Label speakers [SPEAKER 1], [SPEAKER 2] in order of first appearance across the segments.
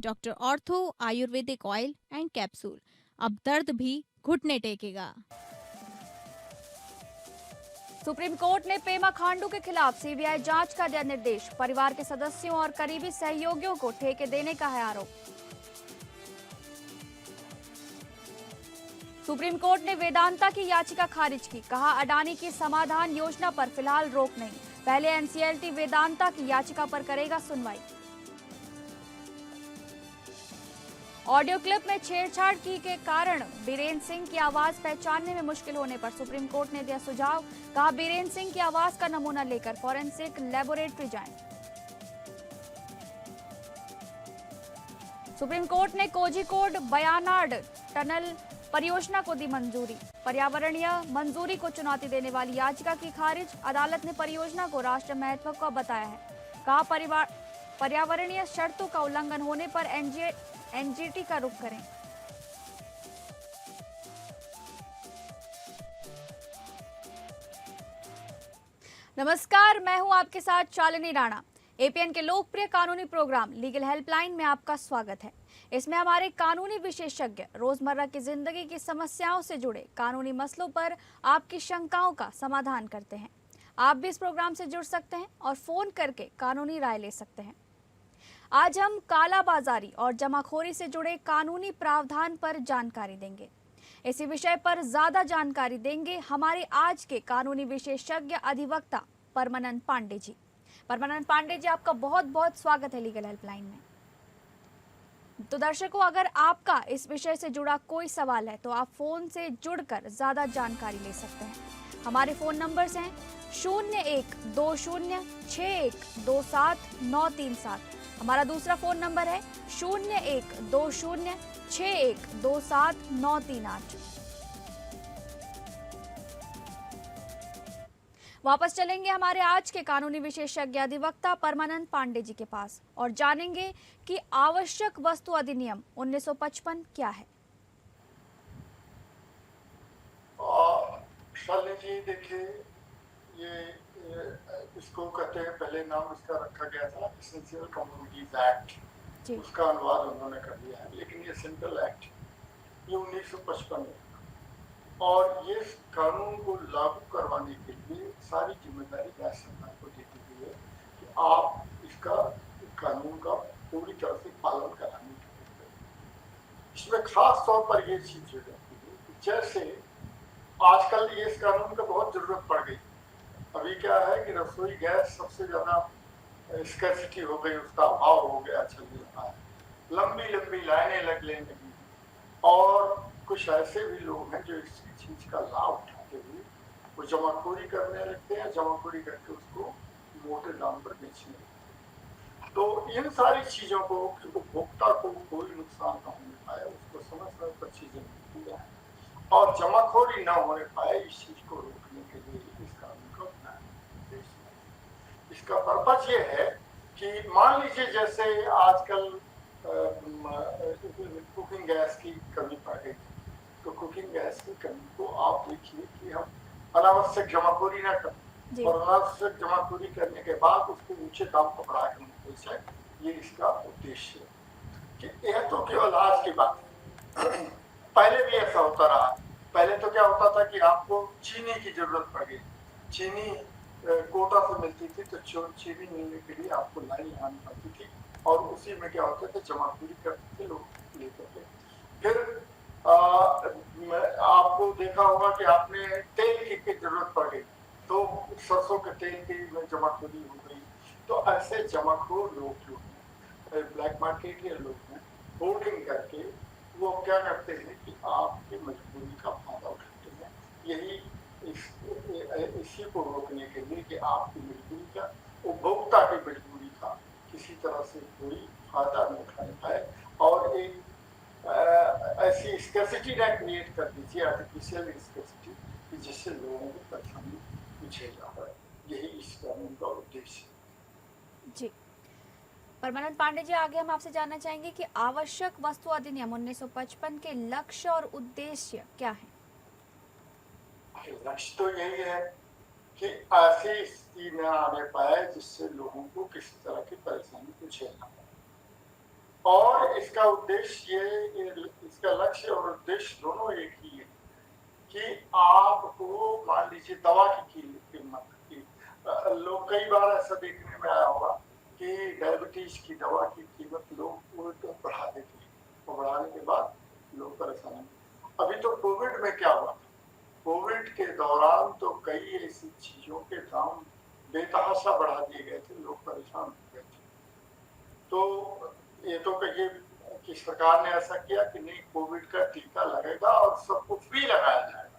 [SPEAKER 1] Doctor ortho Ayurvedic oil and capsule. अब दर्द भी घुटने टेकेगा।
[SPEAKER 2] सुप्रीम कोर्ट ने पेमा खांडू के खिलाफ सीबीआई जांच का दिया निर्देश। परिवार के सदस्यों और करीबी सहयोगियों को ठेके देने का है आरोप। सुप्रीम कोर्ट ने वेदांता की याचिका खारिज की। कहा, अडानी की समाधान योजना पर फिलहाल रोक नहीं। पहले एनसीएलटी वेदांता की याचिका पर करेगा सुनवाई। ऑडियो क्लिप में छेड़छाड़ की के कारण बीरेन्द्र सिंह की आवाज पहचानने में मुश्किल होने पर सुप्रीम कोर्ट ने दिया सुझाव। कहा, बीरेन्द्र सिंह की आवाज का नमूना लेकर फॉरेंसिक लेबोरेटरी जाएं। सुप्रीम कोर्ट ने कोझिकोड बयानाड टनल परियोजना को दी मंजूरी। पर्यावरणीय मंजूरी को चुनौती देने वाली याचिका की खारिज। अदालत ने परियोजना को राष्ट्रीय महत्व का बताया है। कहा, पर्यावरणीय शर्तों का उल्लंघन होने पर एनजीटी का रुख करें। नमस्कार, मैं हूं आपके साथ शालिनी राणा। एपीएन के लोकप्रिय कानूनी प्रोग्राम लीगल हेल्पलाइन में आपका स्वागत है। इसमें हमारे कानूनी विशेषज्ञ रोजमर्रा की जिंदगी की समस्याओं से जुड़े कानूनी मसलों पर आपकी शंकाओं का समाधान करते हैं। आप भी इस प्रोग्राम से जुड़ सकते हैं और फोन करके कानूनी राय ले सकते हैं। आज हम कालाबाजारी और जमाखोरी से जुड़े कानूनी प्रावधान पर जानकारी देंगे। इसी विषय पर ज्यादा जानकारी देंगे हमारे आज के कानूनी विशेषज्ञ अधिवक्ता परमानंद पांडे जी। परमानंद पांडे जी, आपका बहुत बहुत स्वागत है लीगल हेल्पलाइन में। तो दर्शकों, अगर आपका इस विषय से जुड़ा कोई सवाल है तो आप फोन से जुड़कर ज्यादा जानकारी ले सकते हैं। हमारे फोन नंबर्स हैं 0120612793 हमारा दूसरा फोन नंबर है 0120612793। वापस चलेंगे हमारे आज के कानूनी विशेषज्ञ अधिवक्ता परमानंद पांडे जी के पास और जानेंगे कि आवश्यक वस्तु अधिनियम 1955 क्या है।
[SPEAKER 3] शालिनी जी, देखिए, ये इसको कहते हैं, पहले नाम इसका रखा गया था एसेंशियल कमोडिटीज एक्ट। उसका अनुवाद उन्होंने कर दिया है, लेकिन ये सिंपल एक्ट ये 1955 में, और ये कानून को लागू करवाने के लिए सारी जिम्मेदारी राज्य सरकार को दी गई है कि आप इसका कानून का पूरी तरह से पालन कराने की कोशिश करें। इसमें खास तौर पर ये चीज हो जाती है कि जैसे आजकल ये इस कानून का बहुत जरूरत पड़ गई। अभी क्या है कि रसोई गैस सबसे ज्यादा स्कैर्सिटी हो गई, उसका अभाव हो गया, चल रहा है, लंबी लंबी लाइनें लगने लगी, और कुछ ऐसे भी लोग हैं जो इस चीज का लाभ उठाते हुए वो जमाखोरी करने लगते हैं, जमाखोरी करके उसको मोटे दाम पर बेचने लगते हैं। तो इन सारी चीजों को उपभोक्ता को कोई नुकसान न होने पाए, उसको समय समय पर चीजें मिलती है, और जमाखोरी न होने पाए, इस चीज को रोकने के लिए इस कानून का अपनाया। इसका पर्पज ये है कि मान लीजिए जैसे आजकल कुकिंग गैस की कमी पड़ गई, तो कुकिंग गैस की कमी को आप देखिए कि हम अनावश्यक जमाखोरी न करें, और अनावश्यक जमाखोरी करने के बाद उसको ऊंचे दाम पर बढ़ा करने से, ये इसका उद्देश्य है। कि यह तो केवल आज की बात है, पहले भी ऐसा होता रहा। पहले तो क्या होता था कि आपको चीनी की जरूरत पड़ गई, चीनी कोटा से मिलती थी, तो चीनी मिलने के लिए आपको लाइन लगानी पड़ती थी, और उसी में क्या होता था, जमाखोरी करते थे, लोग लेते थे। फिर आपको देखा होगा कि आपने तेल की जरूरत पड़ गई, तो सरसों के तेल की में जमाखोरी हो गई। तो ऐसे जमाखोर लोग जो हैं, ब्लैक मार्केट के लोग हैं, होर्डिंग करके वो क्या करते हैं कि आपकी मजबूरी का फायदा उठाते हैं। यही इसी को रोकने के लिए कि आपकी मजबूरी का, उपभोक्ता की मजबूरी का किसी तरह से कोई फायदा न उठा पाए, और एक ऐसी स्कैर्सिटी ना क्रिएट कर दीजिए, आर्टिफिशियल स्कैर्सिटी, जिससे लोगों को परेशानी झेलना पड़े। यही इस कानून का उद्देश्य है।
[SPEAKER 2] जी परमानंद पांडे जी, आगे हम आपसे जानना चाहेंगे कि आवश्यक वस्तु अधिनियम 1955 के लक्ष्य और उद्देश्य क्या है।
[SPEAKER 3] लक्ष्य तो यही है कि ऐसी स्थिति न आने पाए जिससे लोगों को किसी तरह की परेशानी को झेलना पड़े। और इसका उद्देश्य इसका लक्ष्य और उद्देश्य दोनों एक ही है कि आपको मान लीजिए दवा की कीमत की लोग कई बार ऐसा देखने में आया होगा कि डायबिटीज की दवा की कीमत लोग तो बढ़ा देते हैं और बढ़ाने के बाद लोग परेशान हैं। अभी तो कोविड में क्या हुआ, कोविड के दौरान तो कई ऐसी चीजों के दाम बेतहाशा बढ़ा दिए गए थे, लोग परेशान हो गए थे। तो ये तो कहिए कि सरकार ने ऐसा किया कि नहीं कोविड का टीका लगेगा और सबको फ्री लगाया जाएगा,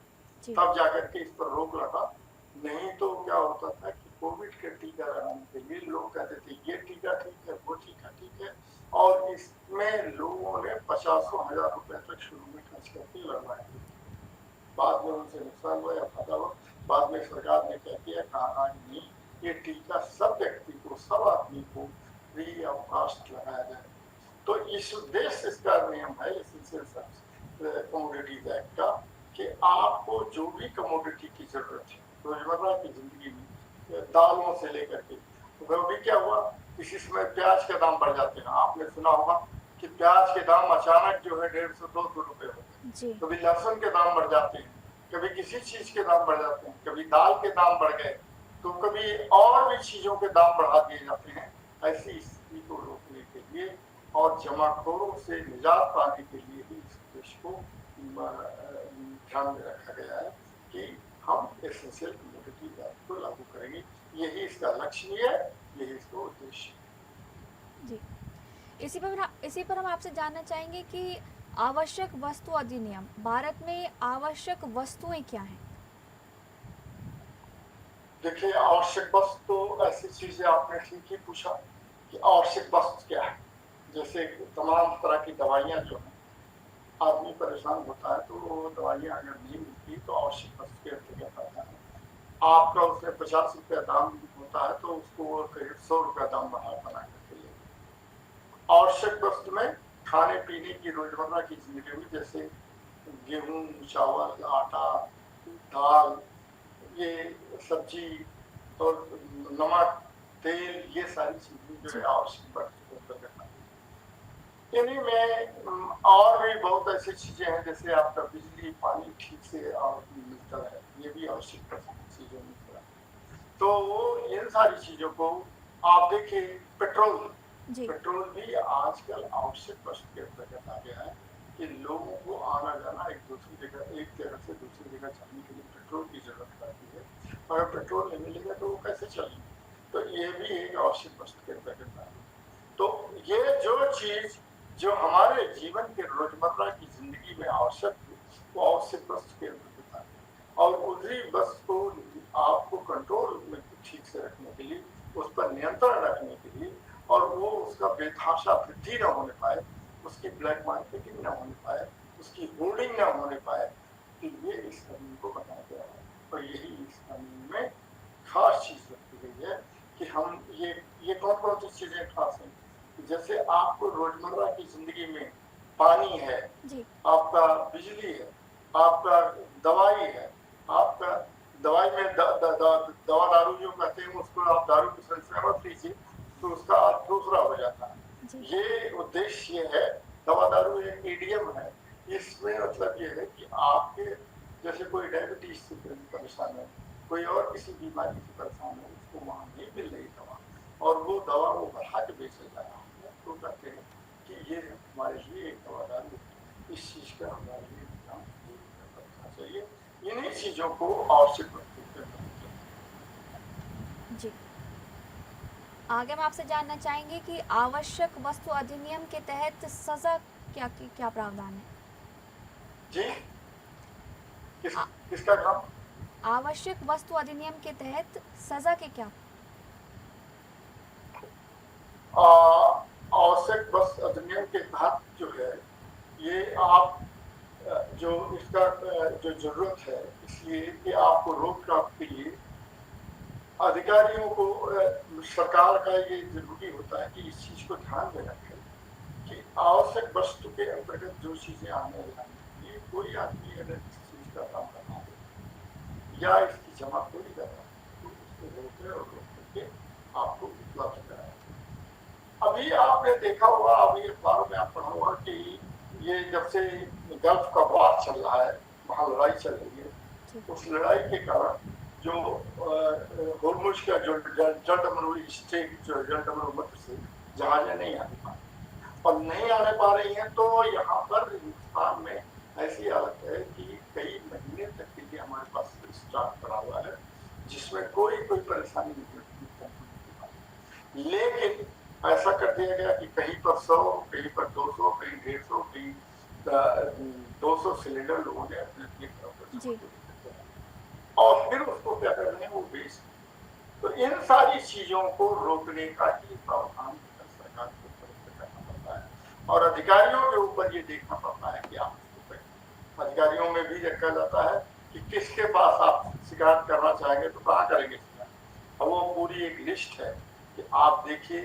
[SPEAKER 3] तब जाकर के इस पर रोक लगा। नहीं तो क्या होता था कि कोविड के टीका लगाने के लिए लोग कहते थे ये टीका ठीक है, वो टीका ठीक है, और इसमें लोगों ने 50,000 रुपए तक शुरू में खर्च करके लगवाए। बाद में उनसे नुकसान हुआ या फायदा हुआ, बाद में सरकार ने क्या किया, कहा नहीं ये टीका सब व्यक्ति को, सब आदमी को फ्री ऑफ कॉस्ट लगाया जाए। तो इस उद्देश्य इसका नियम है एसेंशियल कमोडिटीज एक्ट का कि आपको जो भी कमोडिटी की जरूरत है रोजमर्रा की जिंदगी में, दालों से लेकर के, तो अभी क्या हुआ, किसी समय प्याज के दाम बढ़ जाते हैं, आपने सुना होगा कि प्याज के दाम अचानक जो है 150-200 रुपए हो गए, कभी लहसुन के दाम बढ़ जाते हैं, कभी किसी चीज के दाम बढ़ जाते हैं, कभी दाल के दाम बढ़ गए, तो कभी और भी चीजों के दाम बढ़ा दिए जाते हैं। ऐसी स्थिति को रोकने के लिए और जमाखोरों से निजात पाने के लिए ही इस देश को ध्यान में रखा गया है कि हम एसेंशियल कमोडिटी एक्ट को लागू करेंगे। यही इसका लक्ष्य है, यही इसका उद्देश्य
[SPEAKER 2] जी। इसी पर हम आपसे जानना चाहेंगे कि आवश्यक वस्तु अधिनियम, भारत में आवश्यक वस्तुएं क्या हैं?
[SPEAKER 3] देखिए आवश्यक वस्तु तो ऐसी चीजें आपने ठीक ही पूछा कि आवश्यक वस्तु क्या है। जैसे तमाम तरह की दवाइयाँ जो हैं, आदमी परेशान होता है तो वो दवाइयाँ अगर नहीं मिलती तो आवश्यक वस्तु के अंतर्गत आता है। आपका उसमें 50 रुपया दाम होता है तो उसको वो करीब 100 रुपया दाम बना करके ले। आवश्यक वस्तु में खाने पीने की रोजमर्रा की जिंदगी में जैसे गेहूं, चावल, आटा, दाल, ये सब्जी और नमक, तेल, ये सारी चीजें जो है आवश्यक वस्तु के अंतर्गत आती है। इन्हीं में और भी बहुत ऐसी चीजें हैं जैसे आपका बिजली, पानी ठीक से मिलता है, ये भी आवश्यक चीजें मिलता है। तो इन सारी चीजों को आप देखिए, पेट्रोल भी आजकल आवश्यक वस्तु के अंतर्गत आ गया है कि लोगों को आना जाना एक जगह से दूसरी जगह जाने के लिए पेट्रोल की जरूरत पड़ती है। अगर पेट्रोल नहीं मिलेगा तो वो कैसे चलेंगे, तो ये भी एक आवश्यक वस्तु के अंतर्गत आ गया। तो ये जो चीज जो हमारे जीवन के रोजमर्रा की जिंदगी में आवश्यक है वो आवश्यक वस्तु के अंतर्गत आ गया, और उसी वस्तु को आपको कंट्रोल में ठीक से रखने के लिए, उस पर नियंत्रण रखने के लिए, और वो उसका बेतहाशा वृद्धि न होने पाए, उसकी ब्लैक मार्केटिंग न होने पाए, उसकी होर्डिंग न होने पाए, तो ये इस कानून को बनाया गया है। और यही इस कानून में खास चीज रखी गई है कि हम ये कौन सी चीजें खास हैं। जैसे आपको रोजमर्रा की जिंदगी में पानी है, आपका बिजली है, आपका दवाई है, आपका दवाई में दवा दारू जो कहते हैं उसको आप दारू की संख्या मत लीजिए तो उसका अर्थ दूसरा हो जाता है। ये उद्देश्य है, दवा दारू एक मीडियम है। इसमें मतलब ये है कि आपके जैसे कोई डायबिटीज से परेशान है, कोई और किसी बीमारी से परेशान है, उसको वहाँ नहीं मिल रही दवा और वो दवा वो बढ़ा के बेचा जा रहा है, तो कहते हैं कि ये हमारे लिए एक दवा दारू, इस चीज का हमारे लिए ध्यान रखना चाहिए। इन्हीं चीजों को आवश्यक
[SPEAKER 2] जी। आगे हम आपसे जानना चाहेंगे कि आवश्यक वस्तु अधिनियम के तहत सजा क्या प्रावधान है?
[SPEAKER 3] जी, किसका काम?
[SPEAKER 2] आवश्यक वस्तु अधिनियम के तहत सजा के क्या?
[SPEAKER 3] आवश्यक वस्तु अधिनियम के तहत जो है ये आप जो इसका जो जरूरत है, इसलिए कि आपको रोकथाम के लिए अधिकारियों को सरकार का ये जरूरी होता है कि इस चीज को ध्यान में रखें कि आवश्यक वस्तु के अंतर्गत जो चीजें आने वाली ये कोई आदमी अगर इस चीज का काम करना हो या इसकी जमाखोरी करना तो उसको रोके और रोक करके आपको उपलब्ध कराए। अभी आपने आपने देखा होगा, अभी अखबारों में आप पढ़ा होगा कि ये जब से गल्फ का वार चल रहा है, वहाँ लड़ाई चल रही है, उस लड़ाई के कारण जो होर्मुज का जो जलडमरूई स्ट्रेट, जो जलडमरू से जहाजें नहीं आने पा और नहीं आने पा रही हैं, तो यहाँ पर हिंदुस्तान में ऐसी हालत है कि कई महीने तक के लिए हमारे पास स्टॉक पड़ा हुआ है, जिसमें कोई परेशानी नहीं होती। लेकिन ऐसा कर दिया गया कि कहीं पर 100, कहीं पर 200, कहीं 150, कहीं 200 सिलेंडर लोगों ने अपने
[SPEAKER 2] जी।
[SPEAKER 3] और फिर उसको क्या कर रहे हैं, वो बेच। तो इन सारी चीजों को रोकने का ही प्रावधान सरकार को करना पड़ता है और अधिकारियों के ऊपर ये देखना पड़ता है कि आप उसको करें। अधिकारियों में भी रखा जाता है कि किसके पास आप शिकायत करना चाहेंगे तो कहाँ करेंगे शिकायत। अब वो पूरी एक लिस्ट है कि आप देखिए,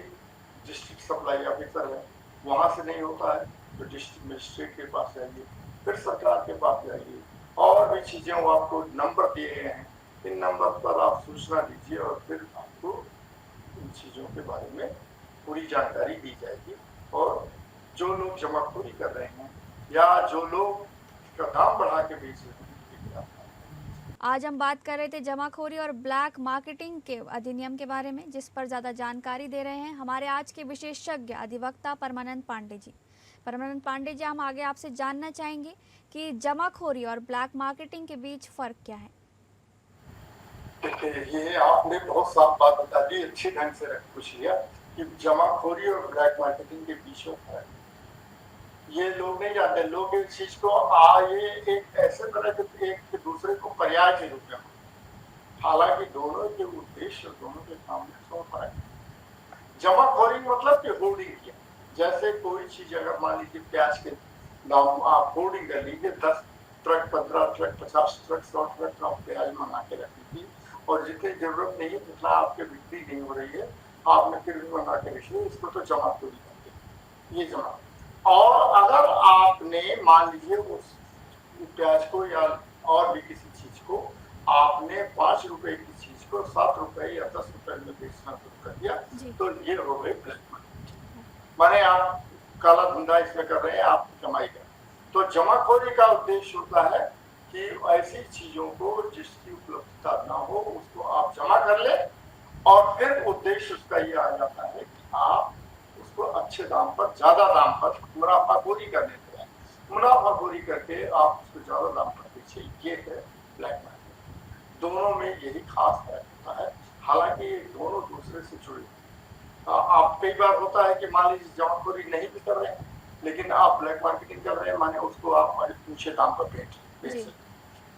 [SPEAKER 3] डिस्ट्रिक्ट सप्लाई ऑफिसर है, वहां से नहीं होता है तो डिस्ट्रिक्ट मजिस्ट्रेट के पास जाइए, फिर सरकार के पास जाइए, और भी चीजें वो आपको नंबर दिए गए हैं, इन नंबर पर आप सूचना दीजिए और फिर आपको इन चीजों के बारे में पूरी जानकारी दी जाएगी। और जो लोग जमाखोरी कर रहे हैं या जो लोग का दाम बढ़ा के बेच रहे हैं,
[SPEAKER 2] आज हम बात कर रहे थे जमाखोरी और ब्लैक मार्केटिंग के अधिनियम के बारे में, जिस पर ज़्यादा जानकारी दे रहे हैं हमारे आज के विशेषज्ञ अधिवक्ता परमानंद पांडे जी। परमानंद पांडे जी, हम आगे आपसे जानना चाहेंगे कि जमाखोरी और ब्लैक मार्केटिंग के बीच फ़र्क क्या है।
[SPEAKER 3] ये आपने बहुत साफ बात बता दी, अच्छे ढंग से पूछ लिया कि जमाखोरी और ब्लैक मार्केटिंग के बीच में फर्क है। ये लोग नहीं जानते, लोग इस चीज को ये एक ऐसे तरह के एक दूसरे को पर्याय के रूप में, हालांकि दोनों के उद्देश्य, दोनों के काम में थोड़ा फर्क है। जमाखोरी मतलब कि होर्डिंग किया, जैसे कोई चीज अगर मान लीजिए प्याज के दाम आप होर्डिंग कर लीजिए, 10 ट्रक, 15 ट्रक, 50 ट्रक, 100 ट्रक आप प्याज मंगा के रख लीजिए और जितनी जरूरत नहीं है जितना आपके बिक्री नहीं हो रही है आपने फिर भी मंगा के रखिए, इसको तो जमाखोरी करते हैं, ये जमा। और अगर आपने मान लीजिए उस प्याज को या और भी किसी चीज को आपने 5 रुपए की चीज को 7 रुपए या 10 रुपए में बेचना शुरू कर दिया, तो ये हो गए ब्लैक मार्केट। माने आप काला धंधा इसमें कर रहे हैं, आप कमाई कर। तो जमाखोरी का उद्देश्य होता है कि ऐसी चीजों को जिसकी उपलब्धता ना हो उसको आप जमा कर ले और फिर उद्देश्य उसका ये आ जाता है कि आप उसको अच्छे दाम पर, ज्यादा दाम पर मुनाफाखोरी करने के, मुनाफाखोरी करके आप उसको ज्यादा दाम पर बेचे, ये है ब्लैक मार्केट। दोनों में यही खास फर्क होता है, हालांकि दोनों दूसरे से जुड़े। आप कई बार होता है कि मान लीजिए जमाखोरी नहीं भी कर रहे हैं लेकिन आप ब्लैक मार्केटिंग कर रहे हैं, माने उसको आप ऊंचे दाम पर बेच सकते हैं।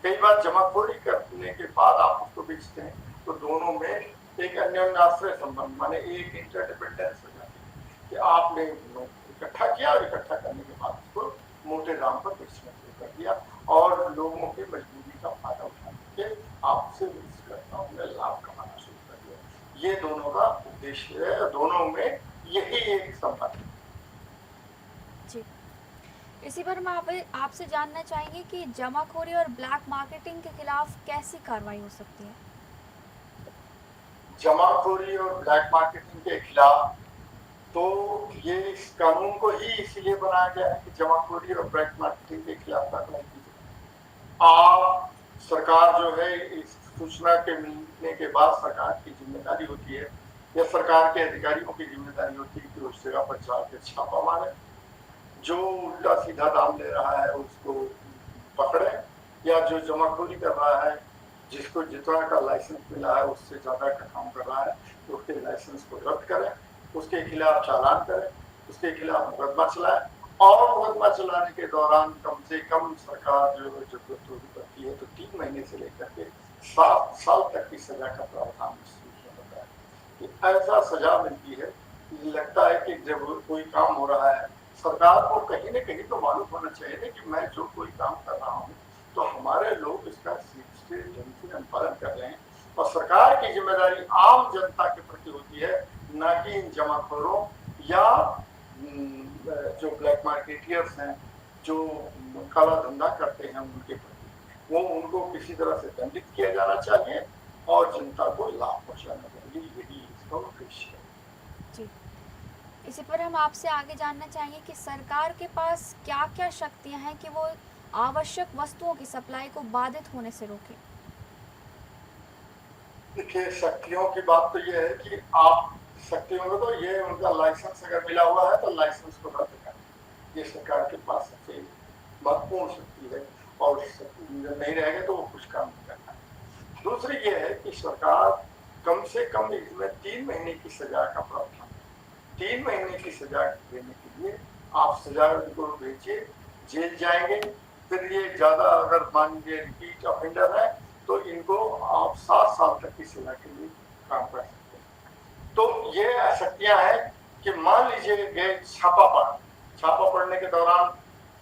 [SPEAKER 3] कई बार जमाखोरी करने के बाद आप उसको बेचते हैं, तो दोनों में एक अन्योन्याश्रय संबंध, माने एक इंटरडिपेंडेंस हो जाती है कि आपने इकट्ठा किया और इकट्ठा करने के बाद उसको मोटे दाम पर बेचना शुरू कर दिया और लोगों की मजबूरी का फायदा उठा के आपसे लाभ कमाना शुरू कर दिया। ये दोनों का उद्देश्य है, दोनों में यही एक संबंध है।
[SPEAKER 2] जी, इसी पर हम आपसे जानना चाहेंगे कि जमाखोरी और ब्लैक मार्केटिंग के खिलाफ कैसी कार्रवाई हो सकती है।
[SPEAKER 3] जमाखोरी और ब्लैक मार्केटिंग के खिलाफ तो ये इस कानून को ही इसीलिए बनाया गया है कि जमाखोरी और ब्लैक मार्केटिंग के खिलाफ कार्रवाई की जाए। आप सरकार जो है, इस सूचना के मिलने के बाद सरकार की जिम्मेदारी होती है या सरकार के अधिकारियों की जिम्मेदारी होती है कि उस जगह पर जाकर छापा मारे, जो उल्टा सीधा दाम ले रहा है उसको पकड़े, या जो जमाखोरी कर रहा है, जिसको जितना का लाइसेंस मिला है उससे ज्यादा का काम कर रहा है, तो उसके लाइसेंस को रद्द करें, उसके खिलाफ चालान करें, उसके खिलाफ मुकदमा चलाए और मुकदमा चलाने के दौरान कम से कम सरकार जो जरूरत करती है तो 3 महीने से लेकर के 7 साल तक की सजा का प्रावधान होता है कि ऐसा सजा मिलती है। लगता है कि जब कोई काम हो रहा है, सरकार को कहीं न कहीं तो मालूम होना चाहिए ना कि मैं जो कोई काम कर रहा हूँ तो हमारे लोग इसका ढंग से अनुपालन कर रहे हैं और सरकार की जिम्मेदारी आम जनता के प्रति होती है, न कि इन जमाखोरों या जो ब्लैक मार्केटियर्स हैं जो काला धंधा करते हैं उनके प्रति। वो उनको किसी तरह से दंडित किया जाना चाहिए और जनता को लाभ पहुंचाना चाहिए, यही इसका उद्देश्य है।
[SPEAKER 2] इसी पर हम आपसे आगे जानना चाहेंगे कि सरकार के पास क्या क्या शक्तियां हैं कि वो आवश्यक वस्तुओं की सप्लाई को बाधित होने से रोके।
[SPEAKER 3] देखिए, शक्तियों की बात तो ये है कि आप शक्तियों में तो ये उनका लाइसेंस अगर मिला हुआ है तो लाइसेंस को रद्द करें, ये सरकार के पास सबसे महत्वपूर्ण शक्ति है। और नहीं रहेगा तो वो कुछ काम नहीं करना है। दूसरी ये है कि सरकार कम से कम इसमें 3 महीने की सजा का प्रावधान, 3 महीने की सजा देने के लिए आप सजा को भेजिए, जेल जाएंगे। फिर ये ज्यादा अगर मान लीजिए रिपीट ऑफेंडर है तो इनको आप 7 साल तक की सजा के लिए काम कर सकते हैं। तो ये शक्तियां हैं कि मान लीजिए गए छापा पड़ने के दौरान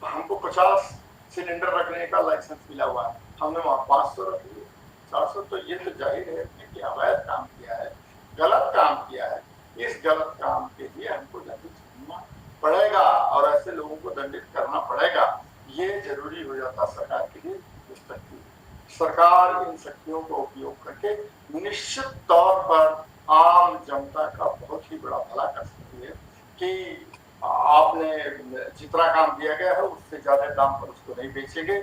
[SPEAKER 3] हमको 50 सिलेंडर रखने का लाइसेंस मिला हुआ है, हमने वहां 500 रख लिए, 400, तो ये तो जाहिर है कि अवैध काम किया है, गलत काम किया है। इस गलत काम के लिए हमको दंडित करना पड़ेगा और ऐसे लोगों को दंडित करना पड़ेगा। ये जरूरी हो जाता सरकार के लिए। सरकार इन शक्तियों का उपयोग करके निश्चित तौर पर आम जनता का बहुत ही बड़ा भला कर सकती है कि आपने जितना काम दिया गया है उससे ज्यादा दाम पर उसको नहीं बेचेंगे,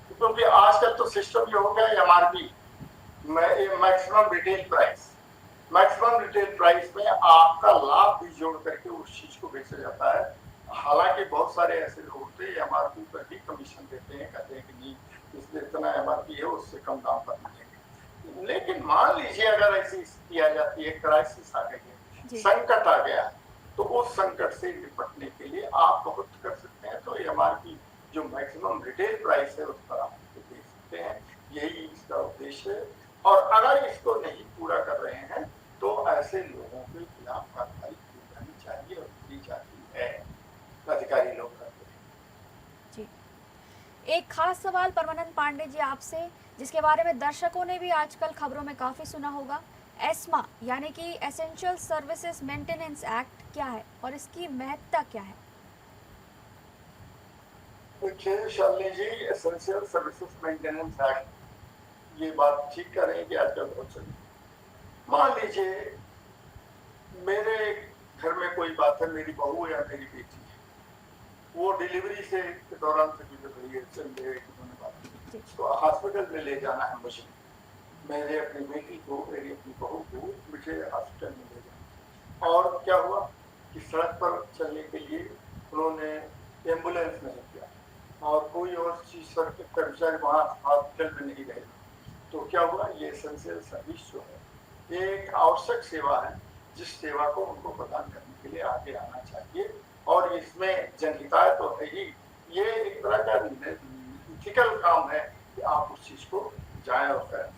[SPEAKER 3] क्योंकि आजकल तो सिस्टम ये हो गया एमआरपी, मैक्सिमम रिटेल प्राइस में आपका लाभ भी जोड़ करके उस चीज को बेचा जाता है। हालांकि बहुत सारे ऐसे लोग होते हैं एमआरपी पर भी कमीशन देते हैं, कहते हैं कि नहीं इसमें इतना एमआरपी है उससे कम दाम पर मिलेंगे। लेकिन मान लीजिए अगर ऐसी स्थिति आ जाती है, क्राइसिस आ गई है, संकट आ गया, तो उस संकट से निपटने के लिए आप बहुत कर सकते हैं। तो एमआरपी जो मैक्सिमम रिटेल प्राइस है उस पर आप दे सकते हैं, यही इसका उद्देश्य है। और अगर इसको नहीं पूरा कर रहे हैं तो ऐसे लोगों के खिलाफ कार्रवाई की जानी चाहिए और की जाती है, अधिकारी लोग करते हैं।
[SPEAKER 2] जी, एक खास सवाल परमानंद पांडे जी आपसे, जिसके बारे में दर्शकों ने भी आजकल खबरों में काफी सुना होगा। एस्मा यानी कि एसेंशियल सर्विसेज मेंटेनेंस एक्ट क्या है और इसकी महत्ता क्या है?
[SPEAKER 3] देखिए शालिनी जी, एसेंशियल सर्विसेज मेंटेनेंस एक्ट, ये बात ठीक कर रहे हैं कि आजकल बहुत चली। मान लीजिए मेरे घर में कोई बात है, मेरी बहू या मेरी बेटी है, वो डिलीवरी से के दौरान से गुजर रही है, चल रही है, उसको हॉस्पिटल में ले जाना है मुझे, मेरे अपनी बेटी को, मेरी अपनी बहू को मुझे हॉस्पिटल में ले जाना। और क्या हुआ कि सड़क पर चलने के लिए उन्होंने एम्बुलेंस नहीं किया और कोई और चीज सड़क कर्मचारी वहां हॉस्पिटल में नहीं गए, तो क्या हुआ, ये एसेंशियल सर्विस जो है एक आवश्यक सेवा है, जिस सेवा को उनको प्रदान करने के लिए आगे आना चाहिए। और इसमें जनहिताय तो है ही, ये एक तरह का इथिकल काम है कि आप उस चीज को जाएं और करें।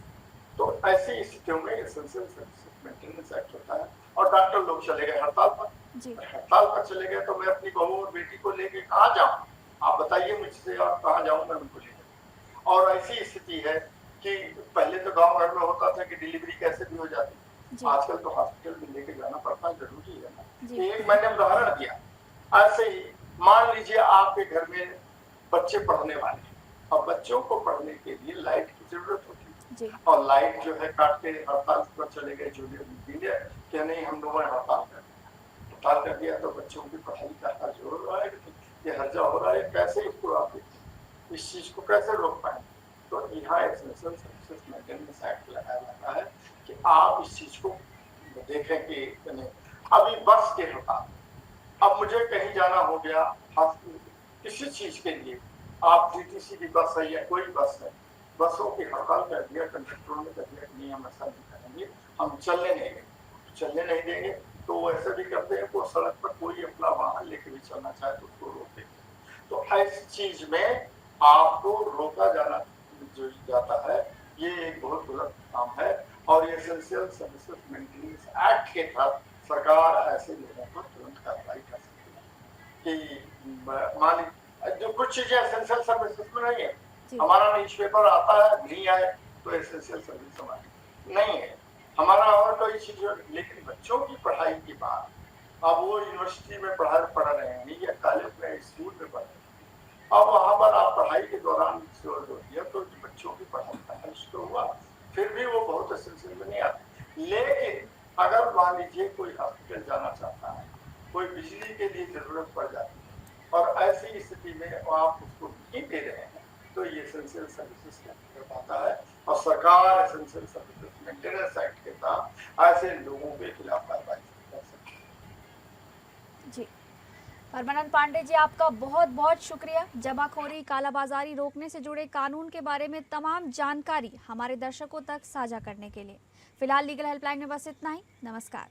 [SPEAKER 3] तो ऐसी स्थितियों में एसेंशियल सर्विसेज मेंटेनेंस एक्ट होता है। और डॉक्टर लोग चले गए हड़ताल पर चले गए, तो मैं अपनी बहू और बेटी को लेके कहाँ जाऊँ, आप बताइए मुझसे, आप कहाँ जाऊँ मैं उनको लेकर। और ऐसी स्थिति है कि पहले तो गांव घर में होता था कि डिलीवरी कैसे भी हो जाती, आजकल तो हॉस्पिटल में लेके जाना पड़ता, जरूरी है ना। एक मैंने उदाहरण दिया, ऐसे ही मान लीजिए आपके घर में बच्चे पढ़ने वाले, और बच्चों को पढ़ने के लिए लाइट की जरूरत होती है, और लाइट जो है काट के हड़ताल पर चले गए, जो कि नहीं हम लोगों ने हड़ताल कर दिया, तो बच्चों की पढ़ाई का हर्ज हो रहा है, ये हर्जा हो रहा है, कैसे इसको आप इस चीज को कैसे रोक पाए। तो यहाँ एसेंशियल सर्विसेज मेंटेनेंस एक्ट लगाया जाता है कि आप इस चीज को देखें कि अभी बस के हड़ताल, अब मुझे कहीं जाना हो गया किसी चीज के लिए, आप डीटीसी की बस है या कोई बस है, बसों की हड़ताल कर दिया, कंडक्टरों ने कर दिया कि नहीं हम ऐसा नहीं करेंगे, हम चलने नहीं देंगे, तो वो ऐसे भी करते हैं वो सड़क पर कोई अपना वाहन लेके भी चलना चाहे तो उसको रोक देंगे। तो ऐसी चीज में आपको रोका जाना जो जाता है, ये एक बहुत गलत काम है। और एसेंशियल सर्विसेज मेंटेनेंस एक्ट के तहत सरकार ऐसे लोगों पर तुरंत कार्रवाई कर सकती है कि मान जो कुछ चीजें एसेंशियल सर्विसेज में नहीं है, हमारा न्यूज़पेपर आता है नहीं आए तो एसेंशियल सर्विस हमारी नहीं है, हमारा और कोई चीज। लेकिन बच्चों की पढ़ाई की बात, अब वो यूनिवर्सिटी में पढ़ रहे हैं या कॉलेज में स्कूल में पढ़ रहे हैं, अब वहां पर आप पढ़ाई के दौरान दिया तो बच्चों की पढ़ाई का नष्ट हुआ, फिर भी वो बहुत एसेंशियल में नहीं आते। लेकिन अगर मान लीजिए कोई हॉस्पिटल जाना चाहता है कोई बिजली के लिए जरूरत पड़ जाती है और ऐसी स्थिति में आप उसको नहीं दे रहे हैं तो ये एसेंशियल सर्विसेज के अंतर्गत आता है और सरकार एसेंशियल सर्विसेज मेंटेनेंस एक्ट के तहत ऐसे लोगों के खिलाफ कार्रवाई कर सकती है।
[SPEAKER 2] जी, परमानंद पांडे जी, आपका बहुत बहुत शुक्रिया। जमाखोरी, कालाबाजारी रोकने से जुड़े कानून के बारे में तमाम जानकारी हमारे दर्शकों तक साझा करने के लिए। फिलहाल लीगल हेल्पलाइन में बस इतना ही। नमस्कार।